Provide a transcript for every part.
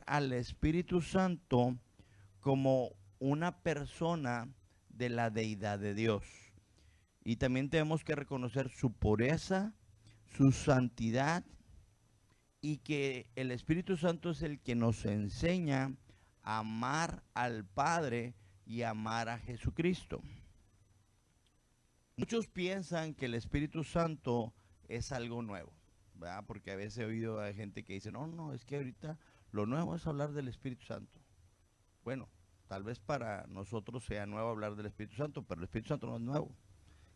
al Espíritu Santo como una persona de la deidad de Dios. Y también tenemos que reconocer su pureza, su santidad, y que el Espíritu Santo es el que nos enseña a amar al Padre y amar a Jesucristo. Muchos piensan que el Espíritu Santo es algo nuevo, ¿verdad? Porque a veces he oído a gente que dice, no, no, es que ahorita lo nuevo es hablar del Espíritu Santo. Bueno, tal vez para nosotros sea nuevo hablar del Espíritu Santo, pero el Espíritu Santo no es nuevo.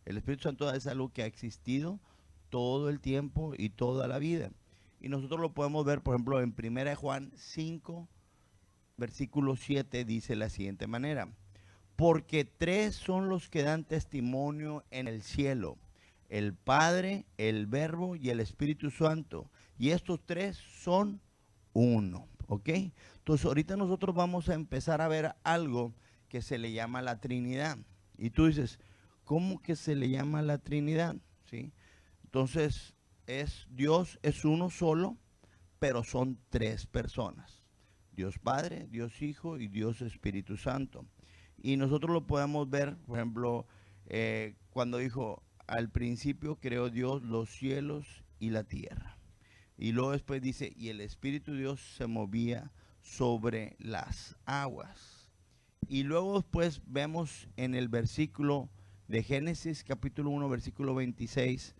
El Espíritu Santo es algo que ha existido todo el tiempo y toda la vida. Y nosotros lo podemos ver, por ejemplo, en 1 Juan 5, versículo 7, dice la siguiente manera. Porque tres son los que dan testimonio en el cielo: el Padre, el Verbo y el Espíritu Santo. Y estos tres son uno, ¿ok? Entonces ahorita nosotros vamos a empezar a ver algo que se le llama la Trinidad. Y tú dices, ¿cómo que se le llama la Trinidad? ¿Sí? Entonces Dios es uno solo, pero son tres personas: Dios Padre, Dios Hijo y Dios Espíritu Santo. Y nosotros lo podemos ver, por ejemplo, cuando dijo, al principio creó Dios los cielos y la tierra. Y luego después dice, y el Espíritu de Dios se movía sobre las aguas. Y luego después vemos en el versículo de Génesis capítulo 1, versículo 26,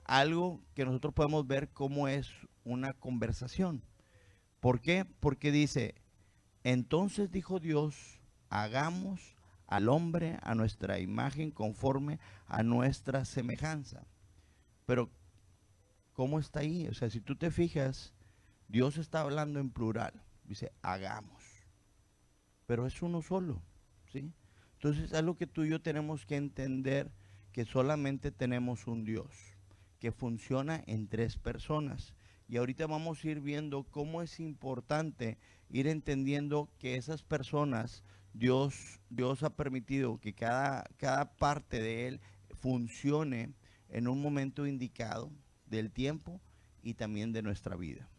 algo que nosotros podemos ver cómo es una conversación. ¿Por qué? Porque dice, entonces dijo Dios, hagamos al hombre a nuestra imagen conforme a nuestra semejanza. Pero, ¿cómo está ahí? O sea, si tú te fijas, Dios está hablando en plural. Dice, hagamos. Pero es uno solo, ¿sí? Entonces, es algo que tú y yo tenemos que entender, que solamente tenemos un Dios, que funciona en tres personas. Y ahorita vamos a ir viendo cómo es importante ir entendiendo que esas personas, Dios ha permitido que cada parte de Él funcione en un momento indicado del tiempo y también de nuestra vida.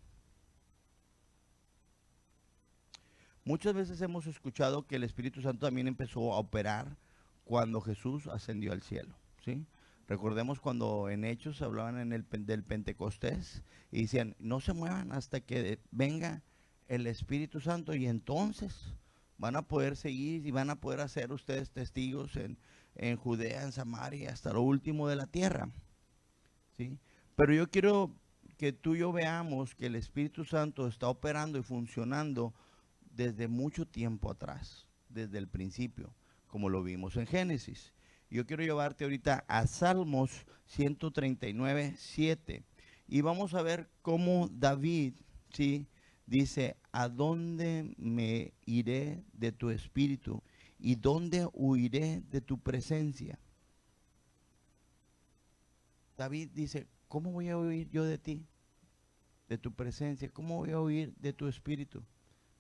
Muchas veces hemos escuchado que el Espíritu Santo también empezó a operar cuando Jesús ascendió al cielo, ¿sí? Recordemos cuando en Hechos hablaban del Pentecostés y decían, no se muevan hasta que venga el Espíritu Santo, y entonces van a poder seguir y van a poder hacer ustedes testigos en Judea, en Samaria, hasta lo último de la tierra, ¿sí? Pero yo quiero que tú y yo veamos que el Espíritu Santo está operando y funcionando desde mucho tiempo atrás, desde el principio, como lo vimos en Génesis. Yo quiero llevarte ahorita a Salmos 139, 7. Y vamos a ver cómo David, ¿sí?, dice, ¿a dónde me iré de tu espíritu? ¿Y dónde huiré de tu presencia? David dice, ¿cómo voy a huir yo de ti, de tu presencia? ¿Cómo voy a huir de tu espíritu,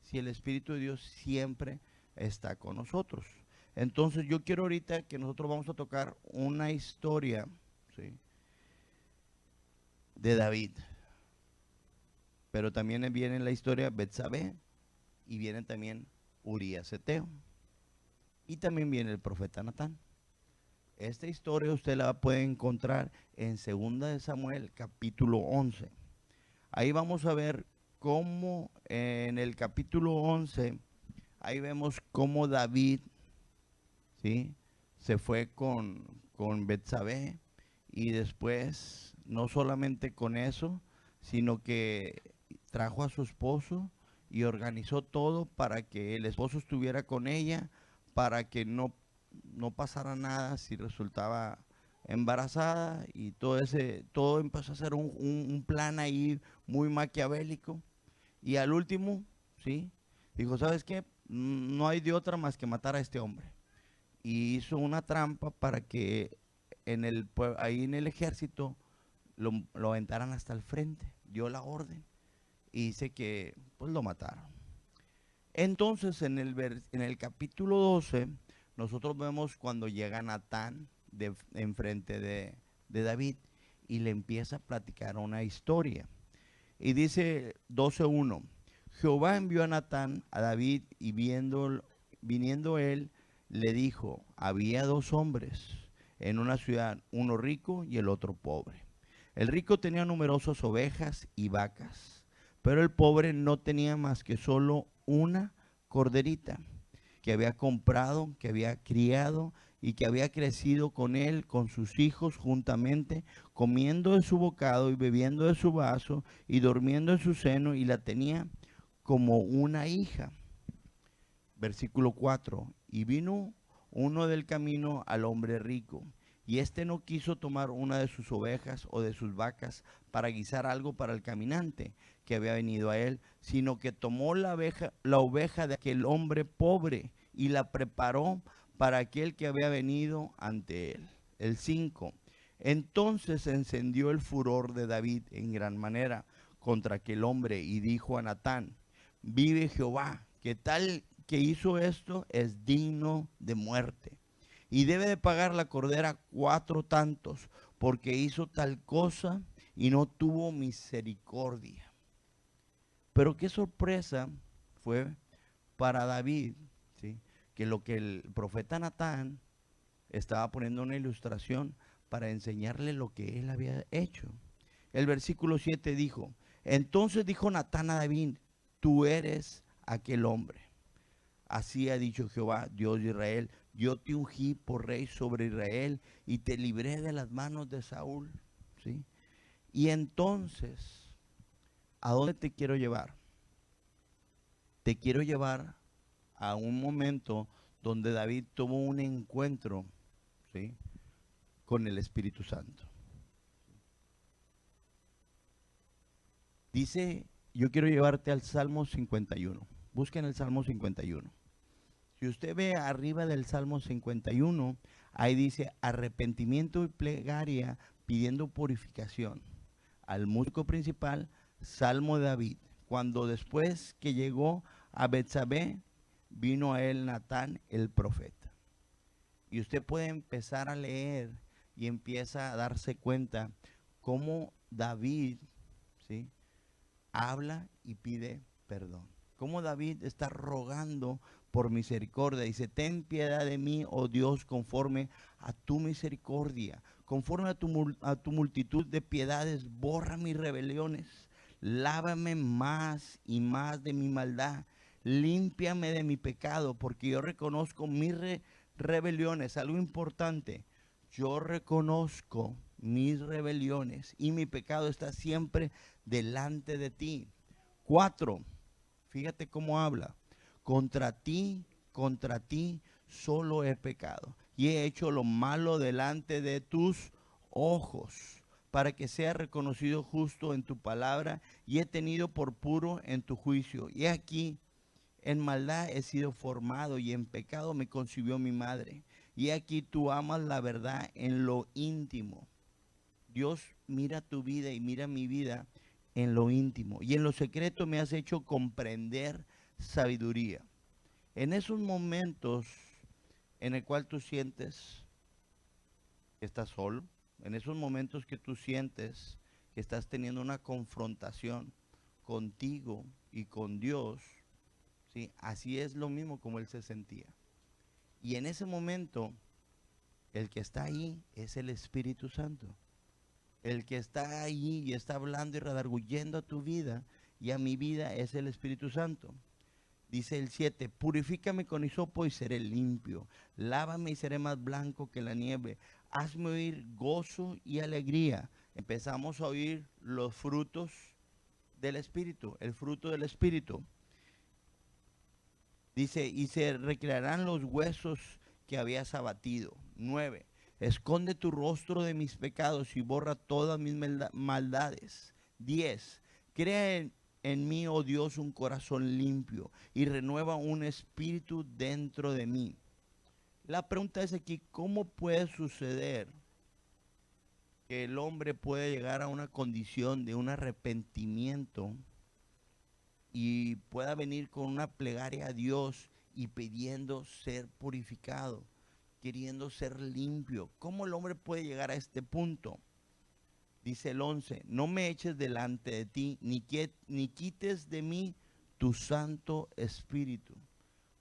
si el Espíritu de Dios siempre está con nosotros? Entonces yo quiero ahorita que nosotros vamos a tocar una historia, ¿sí?, de David. Pero también viene la historia de Betsabé, y viene también Urías Eteo, y también viene el profeta Natán. Esta historia usted la puede encontrar en 2 de Samuel capítulo 11. Ahí vamos a ver cómo en el capítulo 11, ahí vemos cómo David, ¿sí?, se fue con Betsabé, y después no solamente con eso, sino que trajo a su esposo y organizó todo para que el esposo estuviera con ella, para que no pasara nada si resultaba embarazada, y todo empezó a ser un plan ahí muy maquiavélico. Y al último, ¿sí?, dijo, ¿sabes qué? No hay de otra más que matar a este hombre. Y hizo una trampa para que ahí en el ejército lo aventaran hasta el frente. Dio la orden y dice que pues lo mataron. Entonces en el capítulo 12 nosotros vemos cuando llega Natán enfrente de David y le empieza a platicar una historia. Y dice 12:1, Jehová envió a Natán a David y viniendo él, le dijo, había dos hombres en una ciudad, uno rico y el otro pobre. El rico tenía numerosas ovejas y vacas, pero el pobre no tenía más que solo una corderita que había comprado, que había criado y que había crecido con él, con sus hijos juntamente, comiendo de su bocado y bebiendo de su vaso y durmiendo en su seno, y la tenía como una hija. Versículo 4. Y vino uno del camino al hombre rico, y éste no quiso tomar una de sus ovejas o de sus vacas para guisar algo para el caminante que había venido a él, sino que tomó la oveja de aquel hombre pobre y la preparó para aquel que había venido ante él. El 5. Entonces se encendió el furor de David en gran manera contra aquel hombre y dijo a Natán, vive Jehová, que tal que hizo esto es digno de muerte y debe de pagar la cordera 4 tantos, porque hizo tal cosa y no tuvo misericordia. Pero qué sorpresa fue para David, ¿sí? Que lo que el profeta Natán estaba poniendo una ilustración para enseñarle lo que él había hecho. El versículo 7 dijo, entonces dijo Natán a David, tú eres aquel hombre. Así ha dicho Jehová, Dios de Israel, yo te ungí por rey sobre Israel y te libré de las manos de Saúl. ¿Sí? Y entonces, ¿a dónde te quiero llevar? Te quiero llevar a un momento donde David tuvo un encuentro, ¿sí?, con el Espíritu Santo. Dice, yo quiero llevarte al Salmo 51. Busquen el Salmo 51. Si usted ve arriba del Salmo 51, ahí dice arrepentimiento y plegaria pidiendo purificación. Al músico principal, Salmo de David. Cuando después que llegó a Betsabé, vino a él Natán el profeta. Y usted puede empezar a leer y empieza a darse cuenta cómo David, ¿sí?, habla y pide perdón. Cómo David está rogando por misericordia. Dice, ten piedad de mí, oh Dios, conforme a tu misericordia. Conforme a tu multitud de piedades, borra mis rebeliones. Lávame más y más de mi maldad. Límpiame de mi pecado, porque yo reconozco mis rebeliones. Algo importante, yo reconozco mis rebeliones y mi pecado está siempre delante de ti. 4. Fíjate cómo habla. Contra ti solo he pecado y he hecho lo malo delante de tus ojos, para que sea reconocido justo en tu palabra, y he tenido por puro en tu juicio. Y aquí en maldad he sido formado, y en pecado me concibió mi madre. Y aquí tú amas la verdad en lo íntimo. Dios mira tu vida y mira mi vida en lo íntimo. Y en lo secreto me has hecho comprender sabiduría. En esos momentos en el cual tú sientes que estás solo, en esos momentos que tú sientes que estás teniendo una confrontación contigo y con Dios, ¿sí?, así es lo mismo como él se sentía. Y en ese momento, el que está ahí es el Espíritu Santo. El que está ahí y está hablando y redarguyendo a tu vida y a mi vida es el Espíritu Santo. Dice el 7, purifícame con hisopo y seré limpio. Lávame y seré más blanco que la nieve. Hazme oír gozo y alegría. Empezamos a oír los frutos del Espíritu, el fruto del Espíritu. Dice, y se recrearán los huesos que habías abatido. 9. Esconde tu rostro de mis pecados y borra todas mis maldades. 10. Crea en mí, oh Dios, un corazón limpio y renueva un espíritu dentro de mí. La pregunta es aquí, ¿cómo puede suceder que el hombre puede llegar a una condición de un arrepentimiento y pueda venir con una plegaria a Dios y pidiendo ser purificado, queriendo ser limpio? ¿Cómo el hombre puede llegar a este punto? Dice el 11, no me eches delante de ti, ni quites de mí tu Santo Espíritu.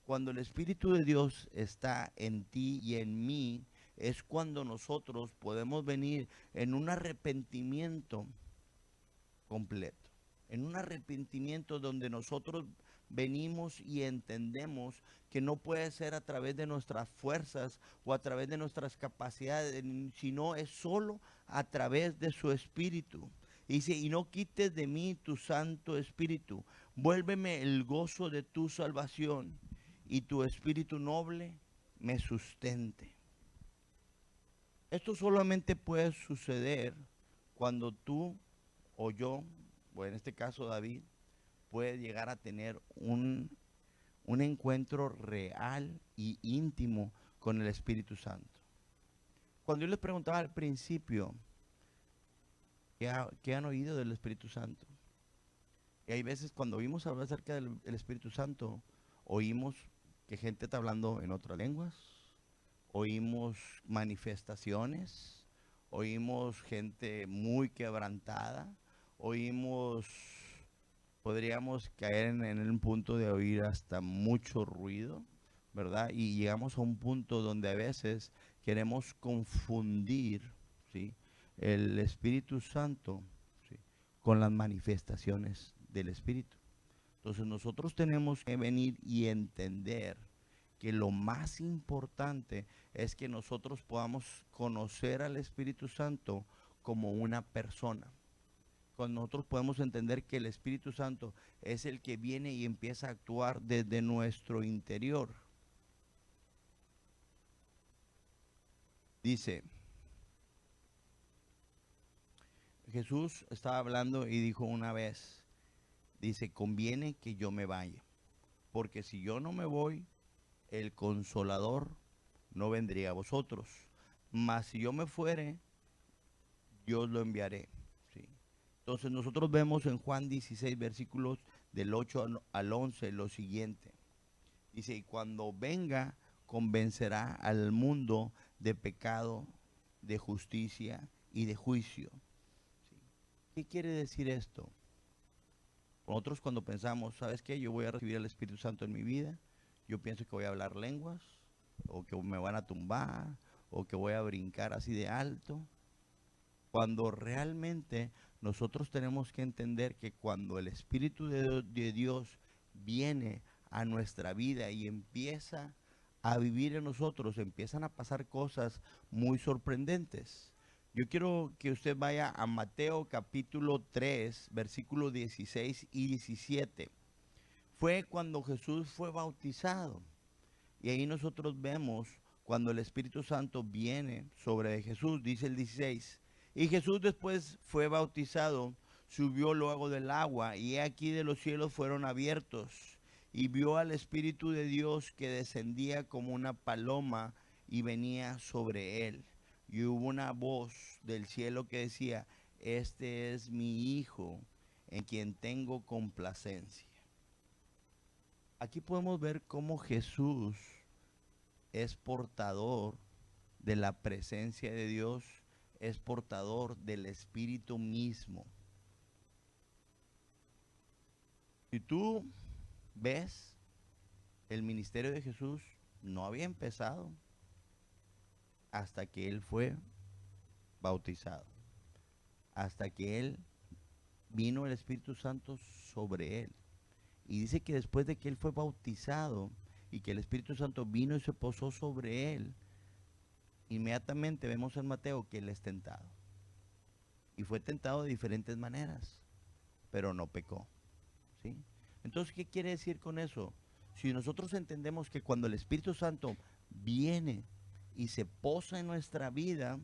Cuando el Espíritu de Dios está en ti y en mí, es cuando nosotros podemos venir en un arrepentimiento completo, en un arrepentimiento donde nosotros venimos y entendemos que no puede ser a través de nuestras fuerzas o a través de nuestras capacidades, sino es solo a través de su Espíritu. Dice, y no quites de mí tu Santo Espíritu, vuélveme el gozo de tu salvación y tu Espíritu noble me sustente. Esto solamente puede suceder cuando tú o yo, o en este caso David, puede llegar a tener un encuentro real y íntimo con el Espíritu Santo. Cuando yo les preguntaba al principio, ¿qué han oído del Espíritu Santo? Y hay veces cuando oímos hablar acerca del Espíritu Santo, oímos que gente está hablando en otras lenguas, oímos manifestaciones, oímos gente muy quebrantada, oímos, podríamos caer en un punto de oír hasta mucho ruido, ¿verdad? Y llegamos a un punto donde a veces queremos confundir, ¿sí?, el Espíritu Santo, ¿sí?, con las manifestaciones del Espíritu. Entonces nosotros tenemos que venir y entender que lo más importante es que nosotros podamos conocer al Espíritu Santo como una persona. Cuando nosotros podemos entender que el Espíritu Santo es el que viene y empieza a actuar desde nuestro interior. Dice, Jesús estaba hablando y dijo una vez, dice, conviene que yo me vaya, porque si yo no me voy, el Consolador no vendría a vosotros, mas si yo me fuere, yo os lo enviaré. ¿Sí? Entonces nosotros vemos en Juan 16, versículos del 8 al 11, lo siguiente. Dice, y cuando venga, convencerá al mundo de pecado, de justicia y de juicio. ¿Sí? ¿Qué quiere decir esto? Nosotros cuando pensamos, ¿sabes qué? Yo voy a recibir el Espíritu Santo en mi vida, yo pienso que voy a hablar lenguas, o que me van a tumbar, o que voy a brincar así de alto. Cuando realmente nosotros tenemos que entender que cuando el Espíritu de Dios viene a nuestra vida y empieza a vivir en nosotros, empiezan a pasar cosas muy sorprendentes. Yo quiero que usted vaya a Mateo capítulo 3, versículos 16 y 17. Fue cuando Jesús fue bautizado. Y ahí nosotros vemos cuando el Espíritu Santo viene sobre Jesús, dice el 16. Y Jesús después fue bautizado, subió luego del agua, y aquí de los cielos fueron abiertos, y vio al Espíritu de Dios que descendía como una paloma y venía sobre él. Y hubo una voz del cielo que decía, este es mi Hijo, en quien tengo complacencia. Aquí podemos ver cómo Jesús es portador de la presencia de Dios, es portador del Espíritu mismo. Si tú ves, el ministerio de Jesús no había empezado hasta que Él fue bautizado, hasta que Él vino el Espíritu Santo sobre Él. Y dice que después de que Él fue bautizado y que el Espíritu Santo vino y se posó sobre Él, inmediatamente vemos en Mateo que Él es tentado. Y fue tentado de diferentes maneras, pero no pecó. ¿Sí? Entonces, ¿qué quiere decir con eso? Si nosotros entendemos que cuando el Espíritu Santo viene y se posa en nuestra vida,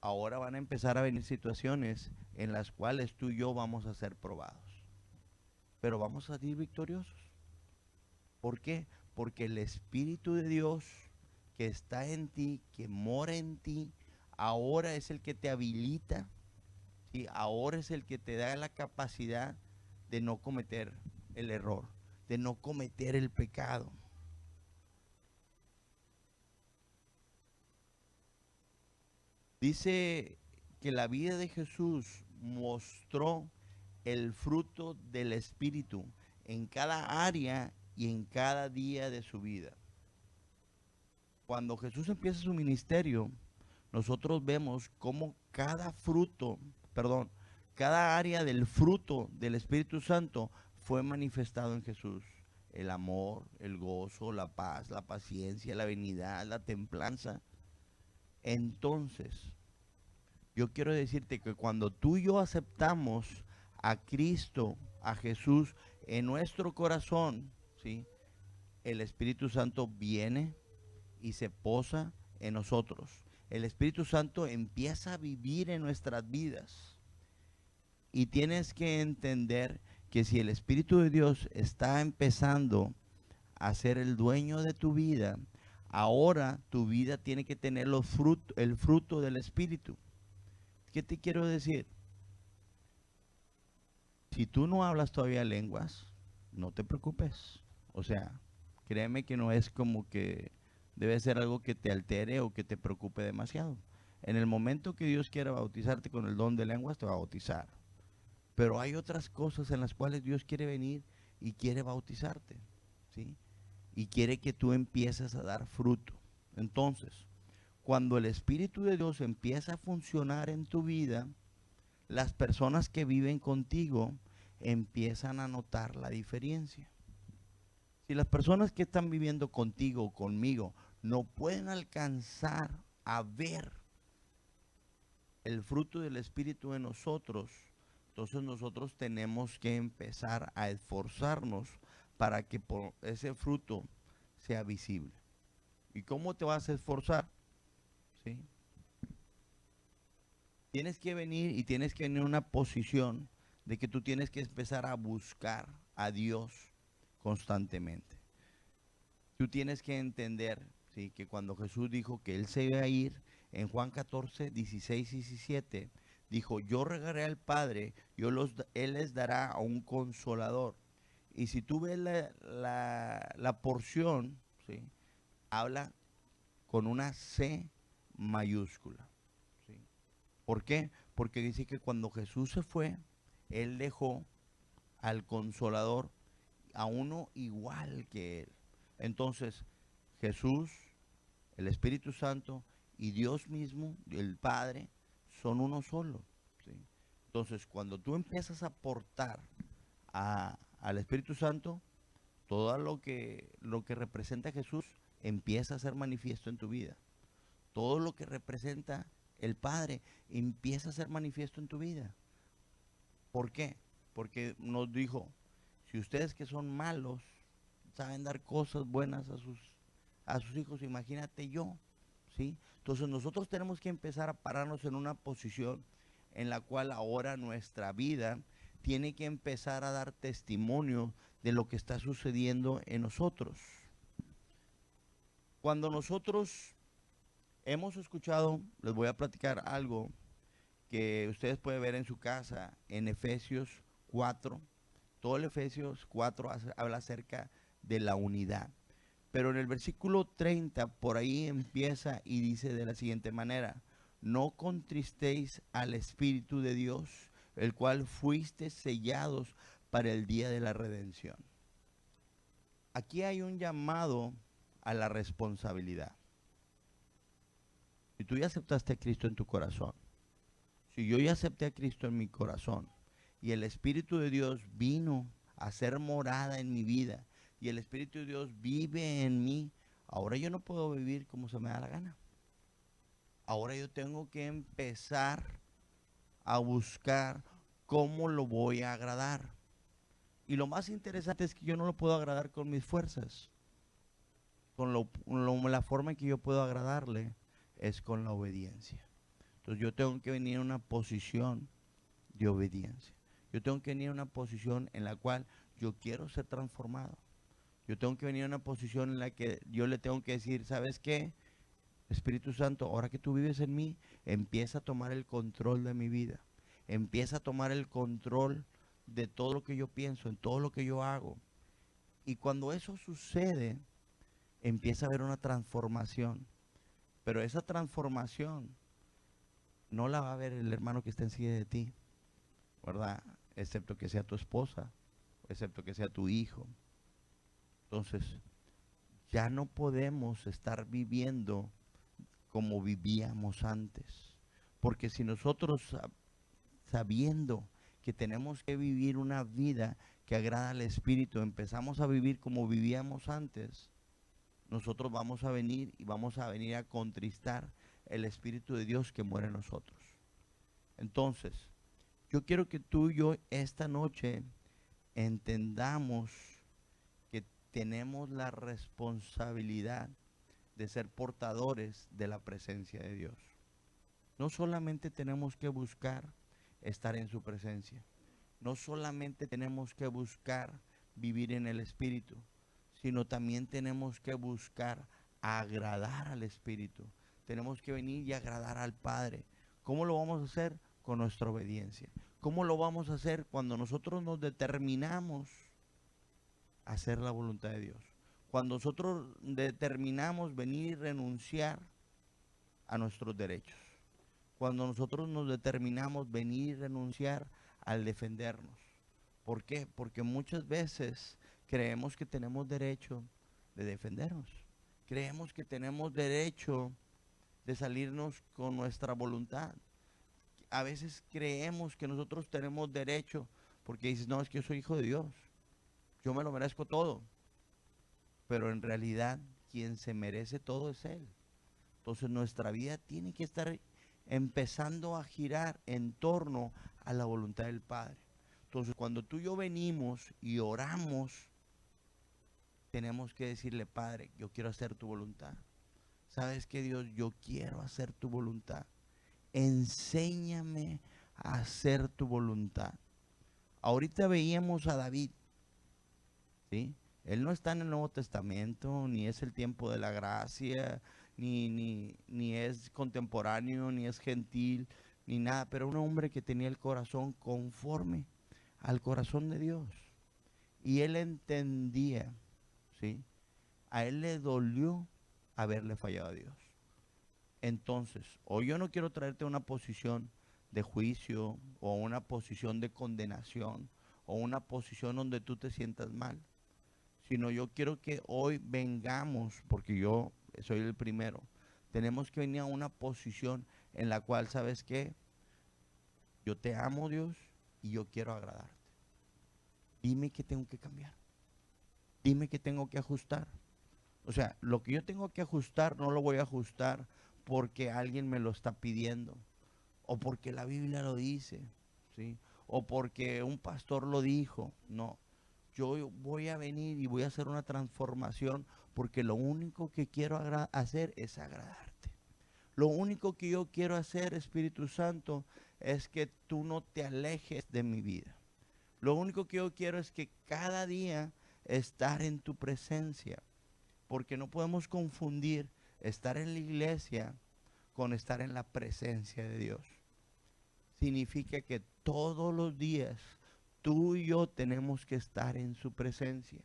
ahora van a empezar a venir situaciones en las cuales tú y yo vamos a ser probados. Pero vamos a salir victoriosos. ¿Por qué? Porque el Espíritu de Dios que está en ti, que mora en ti, ahora es el que te habilita, ¿sí? Ahora es el que te da la capacidad de no cometer el error, de no cometer el pecado. Dice que la vida de Jesús mostró el fruto del Espíritu en cada área y en cada día de su vida. Cuando Jesús empieza su ministerio, nosotros vemos cómo cada fruto, perdón, cada área del fruto del Espíritu Santo fue manifestado en Jesús. El amor, el gozo, la paz, la paciencia, la benignidad, la templanza. Entonces, yo quiero decirte que cuando tú y yo aceptamos a Cristo, a Jesús en nuestro corazón, ¿sí? El Espíritu Santo viene y se posa en nosotros. El Espíritu Santo empieza a vivir en nuestras vidas. Y tienes que entender que si el Espíritu de Dios está empezando a ser el dueño de tu vida, ahora tu vida tiene que tener el fruto del Espíritu. ¿Qué te quiero decir? Si tú no hablas todavía lenguas, no te preocupes. O sea, créeme que no es como que debe ser algo que te altere o que te preocupe demasiado. En el momento que Dios quiera bautizarte con el don de lenguas, te va a bautizar. Pero hay otras cosas en las cuales Dios quiere venir y quiere bautizarte, ¿sí? Y quiere que tú empieces a dar fruto. Entonces, cuando el Espíritu de Dios empieza a funcionar en tu vida, las personas que viven contigo empiezan a notar la diferencia. Si las personas que están viviendo contigo o conmigo no pueden alcanzar a ver el fruto del Espíritu en nosotros, entonces nosotros tenemos que empezar a esforzarnos para que ese fruto sea visible. ¿Y cómo te vas a esforzar? ¿Sí? Tienes que venir y tienes que venir en una posición de que tú tienes que empezar a buscar a Dios constantemente. Tú tienes que entender, ¿sí?, que cuando Jesús dijo que Él se iba a ir, en Juan 14, 16 y 17, dijo, yo regaré al Padre, Él les dará a un consolador. Y si tú ves la porción, ¿sí?, habla con una C mayúscula. ¿Sí? ¿Por qué? Porque dice que cuando Jesús se fue, Él dejó al consolador a uno igual que Él. Entonces, Jesús, el Espíritu Santo y Dios mismo, el Padre, son uno solo. ¿Sí? Entonces, cuando tú empiezas a aportar al Espíritu Santo, todo lo que representa Jesús empieza a ser manifiesto en tu vida. Todo lo que representa el Padre empieza a ser manifiesto en tu vida. ¿Por qué? Porque nos dijo, si ustedes que son malos saben dar cosas buenas a sus hijos, imagínate yo, ¿sí? Entonces nosotros tenemos que empezar a pararnos en una posición en la cual ahora nuestra vida tiene que empezar a dar testimonio de lo que está sucediendo en nosotros. Cuando nosotros hemos escuchado, les voy a platicar algo que ustedes pueden ver en su casa, en Efesios 4. Todo el Efesios 4 habla acerca de la unidad. Pero en el versículo 30, por ahí empieza y dice de la siguiente manera, no contristéis al Espíritu de Dios, el cual fuiste sellados para el día de la redención. Aquí hay un llamado a la responsabilidad. Si tú ya aceptaste a Cristo en tu corazón, si yo ya acepté a Cristo en mi corazón y el Espíritu de Dios vino a hacer morada en mi vida y el Espíritu de Dios vive en mí, ahora yo no puedo vivir como se me da la gana. Ahora yo tengo que empezar a buscar cómo lo voy a agradar. Y lo más interesante es que yo no lo puedo agradar con mis fuerzas. La forma en que yo puedo agradarle es con la obediencia. Entonces yo tengo que venir a una posición de obediencia. Yo tengo que venir a una posición en la cual yo quiero ser transformado. Yo tengo que venir a una posición en la que yo le tengo que decir, ¿sabes qué? Espíritu Santo, ahora que tú vives en mí, empieza a tomar el control de mi vida. Empieza a tomar el control de todo lo que yo pienso, en todo lo que yo hago. Y cuando eso sucede, empieza a haber una transformación. Pero esa transformación no la va a ver el hermano que está encima de ti, ¿verdad? excepto que sea tu esposa, excepto que sea tu hijo. Entonces, ya no podemos estar viviendo como vivíamos antes. Porque si nosotros sabiendo que tenemos que vivir una vida que agrada al Espíritu, empezamos a vivir como vivíamos antes, nosotros vamos a venir y vamos a venir a contristar el Espíritu de Dios que muere en nosotros. Entonces, yo quiero que tú y yo esta noche entendamos que tenemos la responsabilidad de ser portadores de la presencia de Dios. No solamente tenemos que buscar estar en su presencia, no solamente tenemos que buscar vivir en el Espíritu, sino también tenemos que buscar agradar al Espíritu. Tenemos que venir y agradar al Padre. ¿Cómo lo vamos a hacer? Con nuestra obediencia. ¿Cómo lo vamos a hacer? Cuando nosotros nos determinamos a hacer la voluntad de Dios. Cuando nosotros determinamos venir y renunciar a nuestros derechos. Cuando nosotros nos determinamos venir y renunciar al defendernos. ¿Por qué? Porque muchas veces creemos que tenemos derecho de defendernos. Creemos que tenemos derecho de salirnos con nuestra voluntad. A veces creemos que nosotros tenemos derecho porque dices, no, es que yo soy hijo de Dios. Yo me lo merezco todo. Pero en realidad quien se merece todo es Él. Entonces nuestra vida tiene que estar empezando a girar en torno a la voluntad del Padre. Entonces cuando tú y yo venimos y oramos, tenemos que decirle, Padre, yo quiero hacer tu voluntad. ¿Sabes qué, Dios? Yo quiero hacer tu voluntad. Enséñame a hacer tu voluntad. Ahorita veíamos a David, ¿sí? Él no está en el Nuevo Testamento, ni es el tiempo de la gracia, ni es contemporáneo, ni es gentil, ni nada, pero un hombre que tenía el corazón conforme al corazón de Dios. Y él entendía, ¿sí? A él le dolió haberle fallado a Dios. Entonces, hoy yo no quiero traerte una posición de juicio o una posición de condenación o una posición donde tú te sientas mal, sino yo quiero que hoy vengamos, porque yo soy el primero, tenemos que venir a una posición en la cual, ¿sabes qué? Yo te amo, Dios, y yo quiero agradarte. Dime qué tengo que cambiar. Dime qué tengo que ajustar. O sea, lo que yo tengo que ajustar no lo voy a ajustar porque alguien me lo está pidiendo o porque la Biblia lo dice, ¿sí? O porque un pastor lo dijo. No, yo voy a venir y voy a hacer una transformación porque lo único que quiero hacer es agradarte. Lo único que yo quiero hacer, Espíritu Santo, es que tú no te alejes de mi vida. Lo único que yo quiero es que cada día estar en tu presencia, porque no podemos confundir estar en la iglesia con estar en la presencia de Dios. Significa que todos los días tú y yo tenemos que estar en su presencia.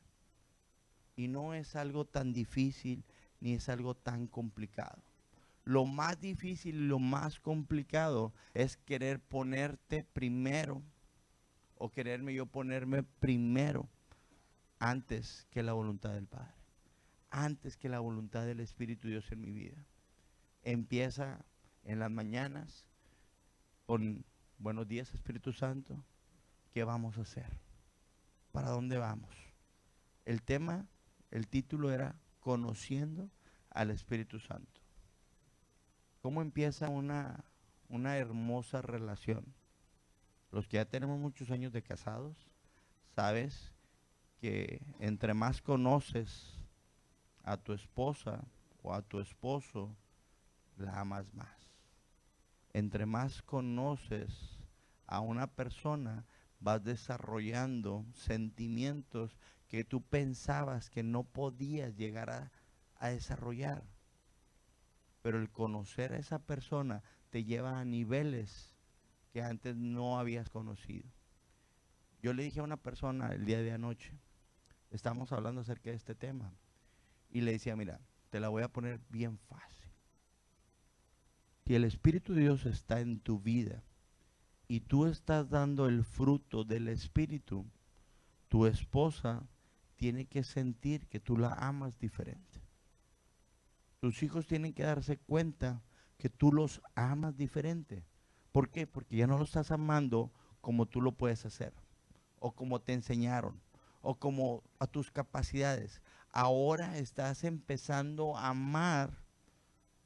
Y no es algo tan difícil ni es algo tan complicado. Lo más difícil y lo más complicado es querer ponerte primero o quererme yo ponerme primero antes que la voluntad del Padre, antes que la voluntad del Espíritu de Dios en mi vida. Empieza en las mañanas con buenos días, Espíritu Santo. ¿Qué vamos a hacer? ¿Para dónde vamos? El tema, el título era Conociendo al Espíritu Santo. ¿Cómo empieza una hermosa relación? Los que ya tenemos muchos años de casados, sabes que entre más conoces a tu esposa o a tu esposo, la amas más. Entre más conoces a una persona, vas desarrollando sentimientos que tú pensabas que no podías llegar a desarrollar. Pero el conocer a esa persona te lleva a niveles que antes no habías conocido. Yo le dije a una persona el día de anoche, estábamos hablando acerca de este tema, y le decía, mira, te la voy a poner bien fácil. Si el Espíritu de Dios está en tu vida y tú estás dando el fruto del Espíritu, tu esposa tiene que sentir que tú la amas diferente. Tus hijos tienen que darse cuenta que tú los amas diferente. ¿Por qué? Porque ya no lo estás amando como tú lo puedes hacer, o como te enseñaron, o como a tus capacidades. Ahora estás empezando a amar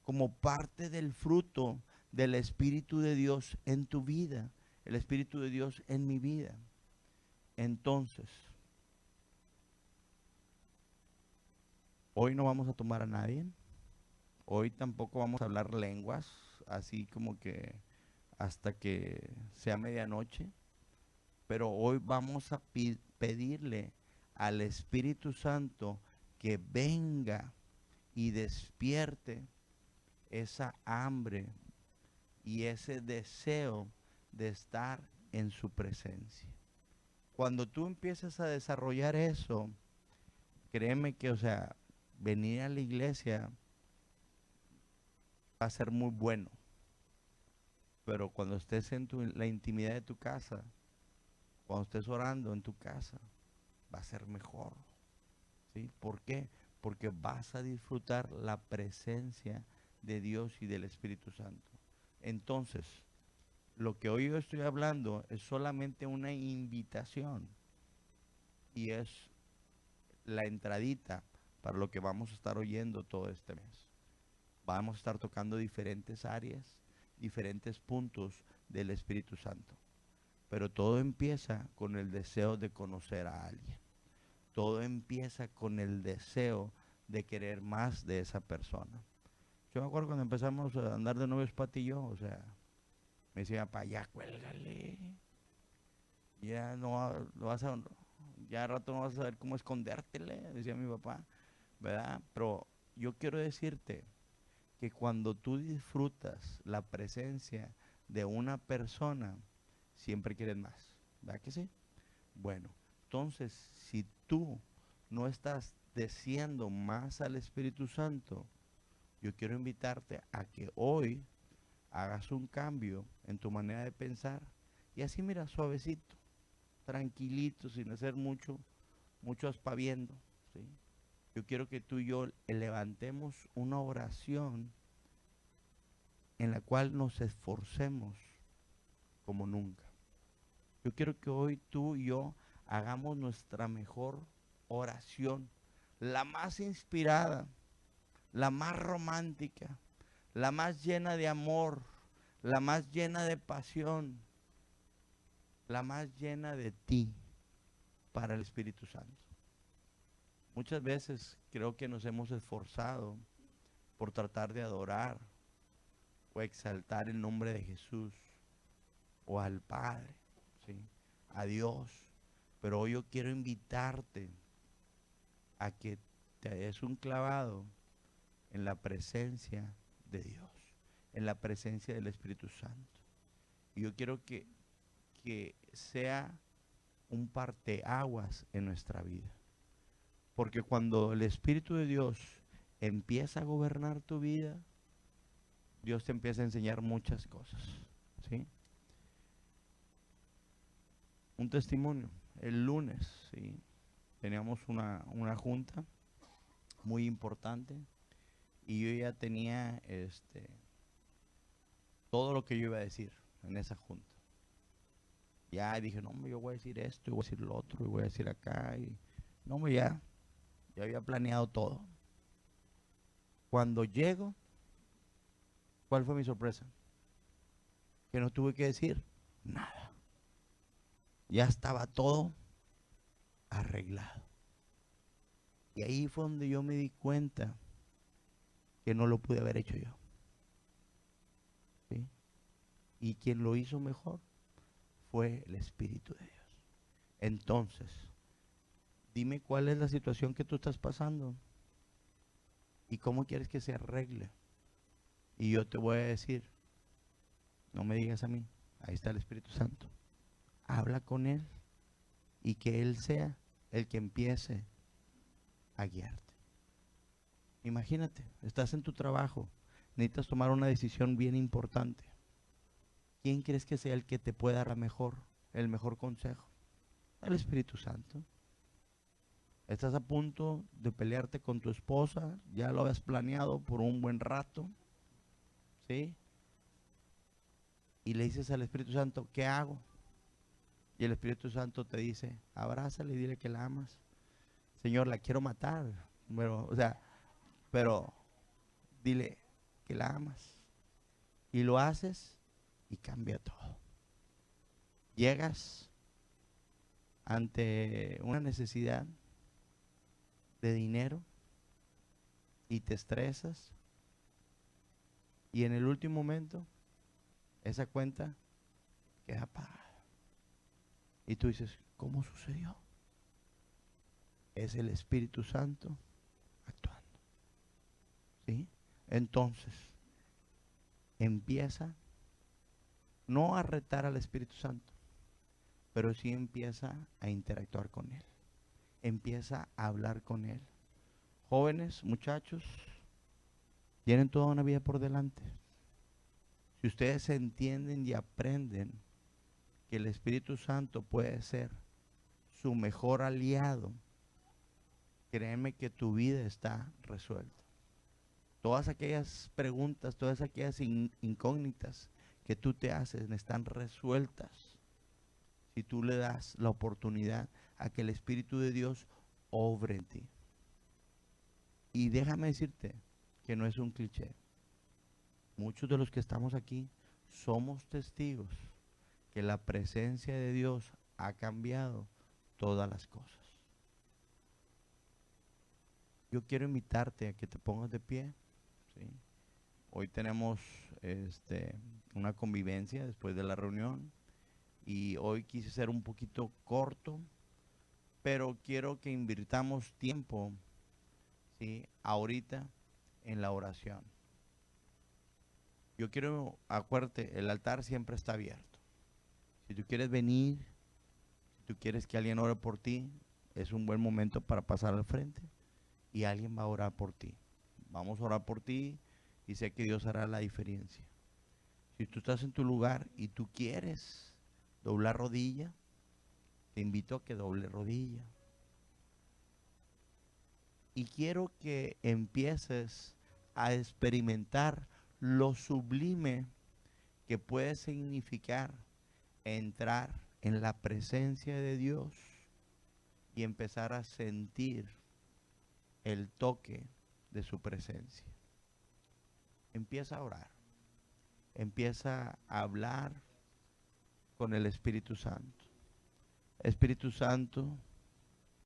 como parte del fruto del Espíritu de Dios en tu vida, el Espíritu de Dios en mi vida. Entonces, hoy no vamos a tomar a nadie, hoy tampoco vamos a hablar lenguas, así como que hasta que sea medianoche, pero hoy vamos a pedirle al Espíritu Santo que venga y despierte esa hambre y ese deseo de estar en su presencia. Cuando tú empiezas a desarrollar eso, créeme que, o sea, venir a la iglesia va a ser muy bueno, pero cuando estés en la intimidad de tu casa, cuando estés orando en tu casa, va a ser mejor, ¿sí? ¿Por qué? Porque vas a disfrutar la presencia de Dios y del Espíritu Santo. Entonces, lo que hoy yo estoy hablando es solamente una invitación y es la entradita para lo que vamos a estar oyendo todo este mes. Vamos a estar tocando diferentes áreas, diferentes puntos del Espíritu Santo. Pero todo empieza con el deseo de conocer a alguien. Todo empieza con el deseo de querer más de esa persona. Yo me acuerdo cuando empezamos a andar de novios, Pati y yo, o sea, me decía, papá, ya cuélgale. Ya no vas a, ya al rato no vas a saber cómo escondértele, decía mi papá, ¿verdad? Pero yo quiero decirte que cuando tú disfrutas la presencia de una persona, siempre quieres más, ¿verdad que sí? Bueno, entonces, si tú no estás deseando más al Espíritu Santo, yo quiero invitarte a que hoy hagas un cambio en tu manera de pensar y así mira, suavecito, tranquilito, sin hacer mucho aspaviendo, ¿sí? Yo quiero que tú y yo levantemos una oración en la cual nos esforcemos como nunca. Yo quiero que hoy tú y yo hagamos nuestra mejor oración, la más inspirada, la más romántica, la más llena de amor, la más llena de pasión, la más llena de ti para el Espíritu Santo. Muchas veces creo que nos hemos esforzado por tratar de adorar o exaltar el nombre de Jesús o al Padre, ¿sí? A Dios. Pero hoy yo quiero invitarte a que te des un clavado en la presencia de Dios, en la presencia del Espíritu Santo. Y yo quiero que sea un parteaguas en nuestra vida. Porque cuando el Espíritu de Dios empieza a gobernar tu vida, Dios te empieza a enseñar muchas cosas, ¿sí? Un testimonio. El lunes, ¿sí? Teníamos una junta muy importante y yo ya tenía todo lo que yo iba a decir en esa junta. Ya dije, no, yo voy a decir esto, y voy a decir lo otro, y voy a decir acá. Y no, ya había planeado todo. Cuando llego, ¿cuál fue mi sorpresa? Que no tuve que decir nada. Ya estaba todo arreglado. Y ahí fue donde yo me di cuenta que no lo pude haber hecho yo, ¿sí? Y quien lo hizo mejor fue el Espíritu de Dios. Entonces, dime cuál es la situación que tú estás pasando y cómo quieres que se arregle. Y yo te voy a decir, no me digas a mí, ahí está el Espíritu Santo. Habla con Él y que Él sea el que empiece a guiarte. Imagínate, estás en tu trabajo, necesitas tomar una decisión bien importante. ¿quién crees que sea el que te pueda dar el mejor consejo? El Espíritu Santo. Estás a punto de pelearte con tu esposa, ya lo habías planeado por un buen rato, ¿sí? Y le dices al Espíritu Santo, ¿qué hago? Y el Espíritu Santo te dice, abrázale y dile que la amas. Señor, la quiero matar, pero dile que la amas. Y lo haces y cambia todo. Llegas ante una necesidad de dinero y te estresas y en el último momento esa cuenta queda pagada. Y tú dices, ¿cómo sucedió? Es el Espíritu Santo actuando. ¿Sí? Entonces, empieza no a retar al Espíritu Santo, pero sí empieza a interactuar con Él. Empieza a hablar con Él. Jóvenes, muchachos, tienen toda una vida por delante. Si ustedes entienden y aprenden que el Espíritu Santo puede ser su mejor aliado, créeme que tu vida está resuelta. Todas aquellas preguntas, todas aquellas incógnitas que tú te haces están resueltas si tú le das la oportunidad a que el Espíritu de Dios obre en ti. Y déjame decirte que no es un cliché. Muchos de los que estamos aquí somos testigos que la presencia de Dios ha cambiado todas las cosas. Yo quiero invitarte a que te pongas de pie, ¿sí? Hoy tenemos una convivencia después de la reunión y hoy quise ser un poquito corto, pero quiero que invirtamos tiempo, ¿sí?, ahorita en la oración. Yo quiero, acuérdate, el altar siempre está abierto. Si tú quieres venir, si tú quieres que alguien ore por ti, es un buen momento para pasar al frente y alguien va a orar por ti. Vamos a orar por ti y sé que Dios hará la diferencia. Si tú estás en tu lugar y tú quieres doblar rodilla, te invito a que doble rodilla. Y quiero que empieces a experimentar lo sublime que puede significar entrar en la presencia de Dios y empezar a sentir el toque de su presencia. Empieza a orar. Empieza a hablar con el Espíritu Santo. Espíritu Santo,